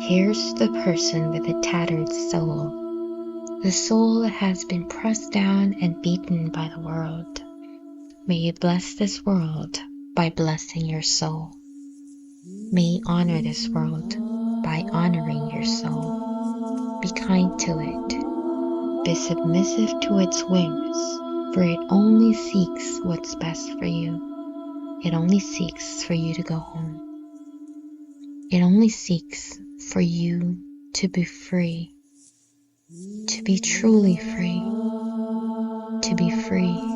Here's the person with a tattered soul, the soul that has been pressed down and beaten by the world. May you bless this world by blessing your soul. May you honor this world by honoring your soul. Be kind to it. Be submissive to its whims, for it only seeks what's best for you. It only seeks for you to go home. It only seeks for you to be free, to be truly free, to be free